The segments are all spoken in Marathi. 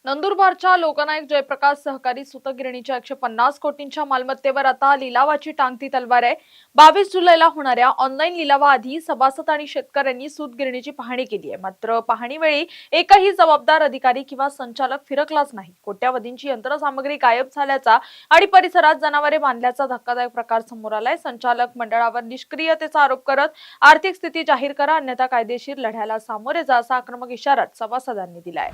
नंदुरबारच्या लोकनायक जयप्रकाश सहकारी सूतगिरणीच्या 150 कोटींच्या मालमत्तेवर आता लिलावाची टांगती तलवार आहे। 22 जुलैला होणाऱ्या ऑनलाईन लिलावाआधी सभासद आणि शेतकऱ्यांनी सूतगिरणीची पाहणी केली आहे। मात्र पाहणीवेळी एकही जबाबदार अधिकारी किंवा संचालक फिरकलाच नाही। कोट्यावधींची यंत्रसामग्री गायब झाल्याचा आणि परिसरात जनावरे बांधल्याचा धक्कादायक प्रकार समोर आलाय। संचालक मंडळावर निष्क्रियतेचा आरोप करत आर्थिक स्थिती जाहीर करा अन्यथा कायदेशीर लढ्याला सामोरे जा असा आक्रमक इशारा सभासदांनी दिलाय।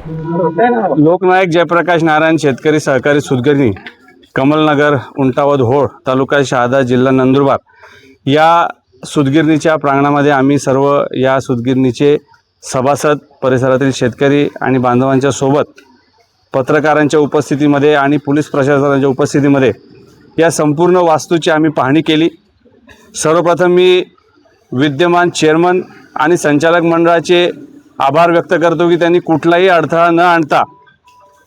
लोकनायक जयप्रकाश नारायण शेतकरी सहकारी सूतगिरणी कमलनगर उंटावद होळ तालुका शहादा जिल्हा नंदुरबार या सूतगिरणीच्या प्रांगणामध्ये आम्ही सर्व या सूतगिरणीचे सभासद परिसरातील शेतकरी आणि बांधवांच्या सोबत पत्रकारांच्या उपस्थितीमध्ये आणि पोलीस प्रशासनाच्या उपस्थितीमध्ये या संपूर्ण वास्तूची आम्ही पाहणी केली। सर्वप्रथम मी विद्यमान चेअरमन आणि संचालक मंडळाचे आभार व्यक्त करतो की त्यांनी कुठलाही अडथळा न आणता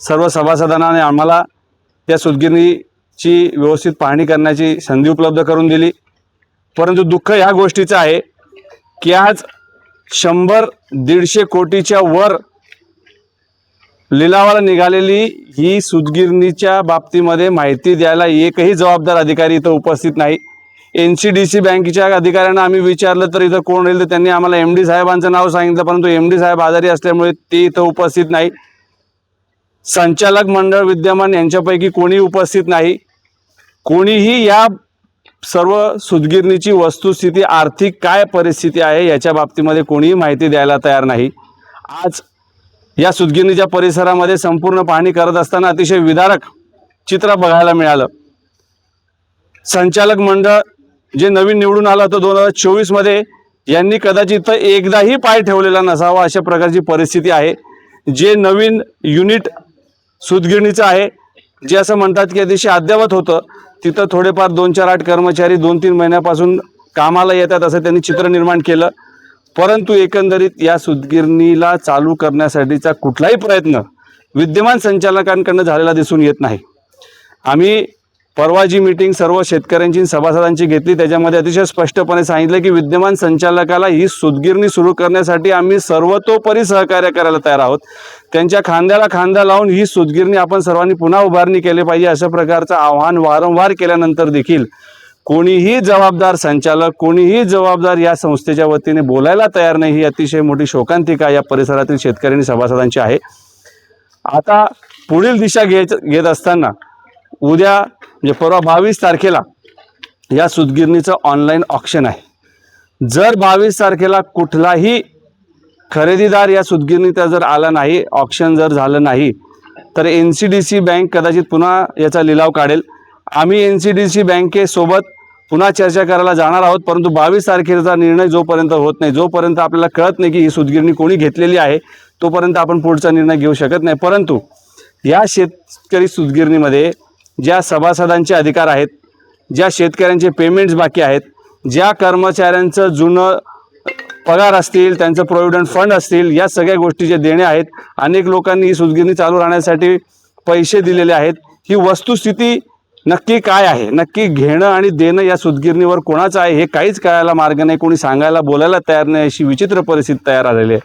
सर्व सभासदांना आणि आम्हाला त्या सूतगिरणीची व्यवस्थित पाहणी करण्याची संधी उपलब्ध करून दिली। परंतु दुःख ह्या गोष्टीचं आहे की आज 100-150 कोटीच्या वर लिलावाला निघालेली ही सूतगिरणीच्या बाबतीमध्ये माहिती द्यायला एकही जबाबदार अधिकारी इथं उपस्थित नाही। NCDC बँकेच्या अधिकाऱ्यांना आम्ही विचारलं तर इथं कोण येईल तर त्यांनी आम्हाला MD साहेबांचं नाव सांगितलं, परंतु MD साहेब आजारी असल्यामुळे ते इथं उपस्थित नाही। संचालक मंडळ विद्यमान यांच्यापैकी कोणी उपस्थित नाही। कोणीही या सर्व सूतगिरणीची वस्तुस्थिती आर्थिक काय परिस्थिती आहे याच्या बाबतीमध्ये कोणीही माहिती द्यायला तयार नाही। आज या सूतगिरणीच्या परिसरामध्ये संपूर्ण पाहणी करत असताना अतिशय विदारक चित्र बघायला मिळालं। संचालक मंडळ जे नवीन निवडून आलं होतं 2024 मध्ये यांनी कदाचित एकदाही पाय ठेवलेला नसावा अशा प्रकारची परिस्थिती आहे। जे नवीन युनिट सूतगिरणीचं आहे जे असं म्हणतात की अतिशय अद्ययावत होतं तिथं थोडेफार 2-4-8 कर्मचारी 2-3 महिन्यापासून कामाला येतात असं त्यांनी चित्र निर्माण केलं। परंतु एकंदरीत या सूतगिरणीला चालू करण्यासाठीचा कुठलाही प्रयत्न विद्यमान संचालकांकडून झालेला दिसून येत नाही। आम्ही परवा जी मीटिंग सर्व शेतकऱ्यांची सभासदांची घेतली त्याच्यामध्ये अतिशय स्पष्टपणे सांगितलं की विद्यमान संचालकाला ही सूतगिरणी सुरू करण्यासाठी आम्ही सर्वतोपरी सहकार्य करायला तयार आहोत। त्यांच्या खांद्याला खांदा लावून ही सूतगिरणी आपण सर्वांनी पुन्हा उभारणी केली पाहिजे अशा प्रकारचं आव्हान वारंवार केल्यानंतर देखील कोणीही जबाबदार संचालक कोणीही जबाबदार या संस्थेच्या वतीने बोलायला तयार नाही। ही अतिशय मोठी शोकांतिका या परिसरातील शेतकरी आणि सभासदांची आहे। आता पुढील दिशा घेत असताना उद्या म्हणजे परवा 22 तारखेला या सूतगिरणीचं ऑनलाईन ऑक्शन आहे। जर 22 तारखेला कुठलाही खरेदीदार या सूतगिरणीत जर आला नाही, ऑक्शन जर झालं नाही तर NCDC बँक कदाचित पुन्हा याचा लिलाव काढेल। आम्ही NCDC बँकेसोबत पुन्हा चर्चा करायला जाणार आहोत, परंतु 22 तारखेचा निर्णय जोपर्यंत होत नाही, जोपर्यंत आपल्याला कळत नाही की ही सूतगिरणी कोणी घेतलेली आहे, तोपर्यंत आपण पुढचा निर्णय घेऊ शकत नाही। परंतु या शेतकरी सूतगिरणीमध्ये ज्या सभासदांचे अधिकार आहेत, ज्या शेतकऱ्यांचे पेमेंट्स बाकी आहेत, ज्या कर्मचाऱ्यांचं जुनं पगार असतील, त्यांचं प्रोव्हिडंट फंड असतील, या सगळ्या गोष्टीचे देणे आहेत। अनेक लोकांनी ही सूतगिरणी चालू राहण्यासाठी पैसे दिलेले आहेत। ही वस्तुस्थिती नक्की काय आहे, नक्की घेणं आणि देणं या सूतगिरणीवर कोणाचं आहे हे काहीच कळायला मार्ग नाही, कोणी सांगायला बोलायला तयार नाही, अशी विचित्र परिस्थिती तयार झालेली आहे।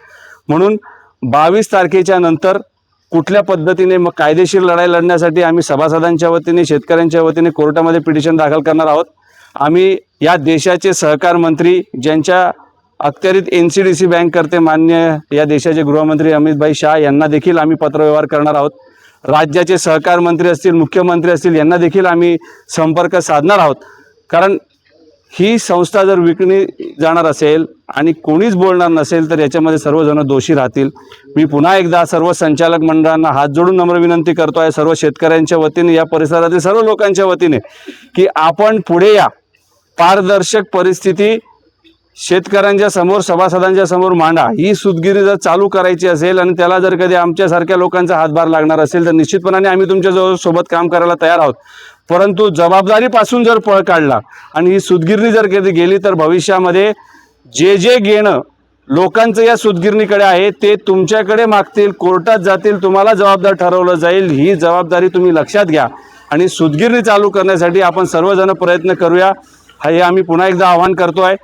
म्हणून 22 तारखेच्या नंतर कुठल्या पद्धतीने मग कायदेशीर लढाई लढण्यासाठी आम्ही सभासदांच्या वतीने शेतकऱ्यांच्या वतीने कोर्टामध्ये पिटिशन दाखल करणार आहोत। आम्ही या देशाचे सहकार मंत्री ज्यांच्या अखत्यारीत NCDC बँक करते मान्य या देशाचे गृहमंत्री अमित भाई शाह यांना देखील आम्ही पत्रव्यवहार करणार आहोत। राज्याचे सहकार मंत्री असतील, मुख्यमंत्री असतील यांना देखील आम्ही संपर्क साधणार आहोत। कारण ही संस्था जर विकली जाणार असेल आणि कोणीच बोलणार नसेल तर याच्यामध्ये सर्वजण दोषी राहतील। मी पुन्हा एकदा सर्व संचालक मंडळांना हात जोडून नम्र विनंती करतो आहे, सर्व शेतकऱ्यांच्या वतीने या परिसरातील सर्व लोकांच्या वतीने की आपण पुढे या, पारदर्शक परिस्थिती शेतकऱ्यांच्या समोर सभासदांच्या समोर मांडा। ही सूतगिरणी जर चालू करायची असेल आणि त्याला जर कधी आमच्यासारख्या लोकांचा हातभार लागणार असेल तर निश्चितपणाने आम्ही तुमच्या सोबत काम करायला तयार आहोत। परंतु जबाबदारीपासून जर पळ काढला आणि ही सूतगिरणी जर कधी गेली तर भविष्यामध्ये जे घेणं लोकांचं या सूतगिरणीकडे आहे ते तुमच्याकडे मागतील, कोर्टात जातील, तुम्हाला जबाबदार ठरवलं जाईल। ही जबाबदारी तुम्ही लक्षात घ्या आणि सूतगिरणी चालू करण्यासाठी आपण सर्वजण प्रयत्न करूया, हे आम्ही पुन्हा एकदा आवाहन करतोय।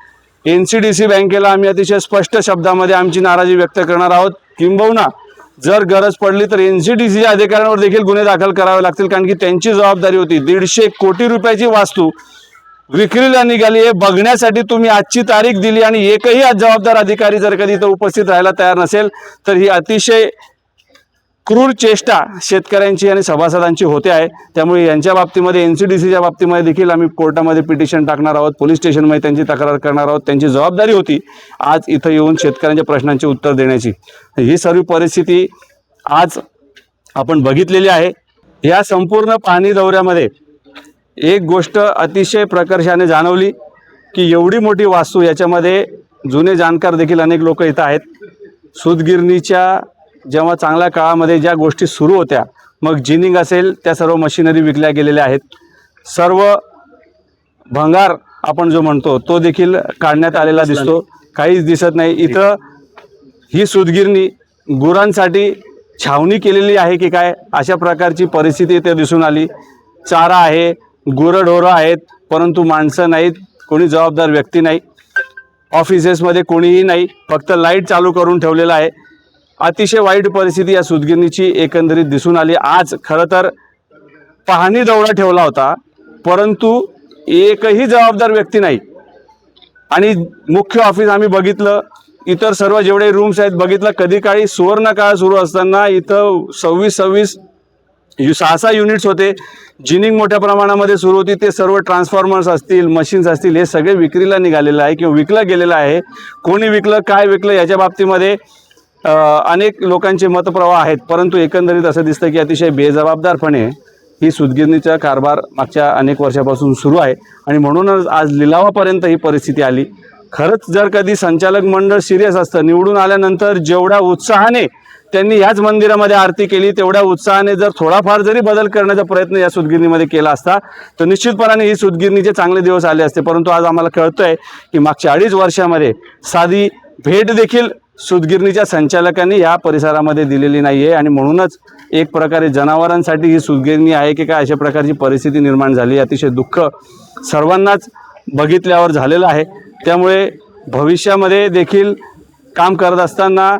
NCDC बँकेला आम्ही अतिशय स्पष्ट शब्दामध्ये आमची नाराजी व्यक्त करणार आहोत। किंबहुना जर गरज पडली तर NCDCच्या अधिकाऱ्यांवर देखील गुन्हे दाखल करावे लागतील, कारण की त्यांची जबाबदारी होती. 150 कोटी रुपयाची वास्तू विक्रीला निघाली हे बघण्यासाठी तुम्ही आजची तारीख दिली आणि एकही जबाबदार अधिकारी जर कधी इथं उपस्थित राहायला तयार नसेल तर ही अतिशय क्रूर चेष्टा शेतकऱ्यांची आणि सभासदांची होते आहे. त्यामुळे यांच्या बाबतीमध्ये NCDCच्या बाबतीमध्ये देखील आम्ही कोर्टामध्ये पिटिशन टाकणार आहोत, पोलीस स्टेशनमध्ये त्यांची तक्रार करणार आहोत. त्यांची जबाबदारी होती आज इथं येऊन शेतकऱ्यांच्या प्रश्नांचे उत्तर देण्याची. ही सर्व परिस्थिती आज आपण बघितलेली आहे. या संपूर्ण पाहणी दौऱ्यामध्ये एक गोष्ट अतिशय प्रकर्षाने जाणवली की एवढी मोठी वास्तू, याच्यामध्ये जुने जाणकार देखील अनेक लोक इथं आहेत. सूतगिरणीच्या जेव्हा चांगल्या काळामध्ये ज्या गोष्टी सुरू होत्या, मग जिनिंग असेल त्या सर्व मशिनरी विकल्या गेलेल्या आहेत. सर्व भंगार आपण जो म्हणतो तो देखील काढण्यात आलेला दिसतो, काहीच दिसत नाही. इथं ही सूतगिरणी गुरांसाठी छावणी केलेली आहे की काय, अशा प्रकारची परिस्थिती इथे दिसून आली. चारा आहे, गुरंढोरं आहेत, परंतु माणसं नाहीत, कोणी जबाबदार व्यक्ती नाही. ऑफिसेसमध्ये कोणीही नाही, फक्त लाईट चालू करून ठेवलेलं आहे. अतिशय वाईट परिस्थिती या सूतगिरणीची एकंदरीत दिसून आली. आज खरं तर पाहणी दौरा ठेवला होता, परंतु एकही जबाबदार व्यक्ती नाही. आणि मुख्य ऑफिस आम्ही बघितलं, इतर सर्व जेवढे रूम्स आहेत बघितलं. कधी काळी सुवर्ण काळ सुरू असताना इथं 6 युनिट्स होते. जिनिंग मोठ्या प्रमाणामध्ये सुरू होती. ते सर्व ट्रान्सफॉर्मर्स असतील, मशीन्स असतील, हे सगळे विक्रीला निघालेलं आहे किंवा विकलं गेलेलं आहे. कोणी विकलं, काय विकलं, याच्या बाबतीमध्ये अनेक लोकांचे मतप्रवाह आहेत. परंतु एकंदरीत असं दिसतं की अतिशय बेजबाबदारपणे ही सूतगिरणीचा कारभार मागच्या अनेक वर्षापासून सुरू आहे आणि म्हणूनच आज लिलावापर्यंत ही परिस्थिती आली. खरंच जर कधी संचालक मंडळ सिरियस असतं, निवडून आल्यानंतर जेवढ्या उत्साहाने त्यांनी ह्याच मंदिरामध्ये आरती केली, तेवढ्या उत्साहाने जर थोडाफार जरी बदल करण्याचा प्रयत्न या सूतगिरणीमध्ये केला असता तर निश्चितपणाने ही सूतगिरणीचे चांगले दिवस आले असते. परंतु आज आम्हाला कळतंय की मागच्या 2.5 वर्षामध्ये साधी भेट देखील सूतगिरणीच्या संचालकांनी या परिसरामध्ये दिलेली नाही आहे. आणि म्हणूनच एक प्रकारे जनावरांसाठी ही सूतगिरणी आहे की काय, अशा प्रकारची परिस्थिती निर्माण झाली. अतिशय दुःख सर्वांनाच बघितल्यावर झालेलं आहे. त्यामुळे भविष्यामध्ये देखील काम करत असताना,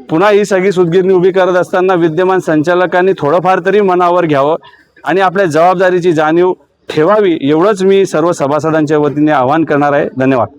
पुन्हा ही सगळी सूतगिरणी उभी करत असताना विद्यमान संचालकांनी थोडंफार तरी मनावर घ्यावं आणि आपल्या जबाबदारीची जाणीव ठेवावी, एवढंच मी सर्व सभासदांच्या वतीने आवाहन करणार आहे. धन्यवाद.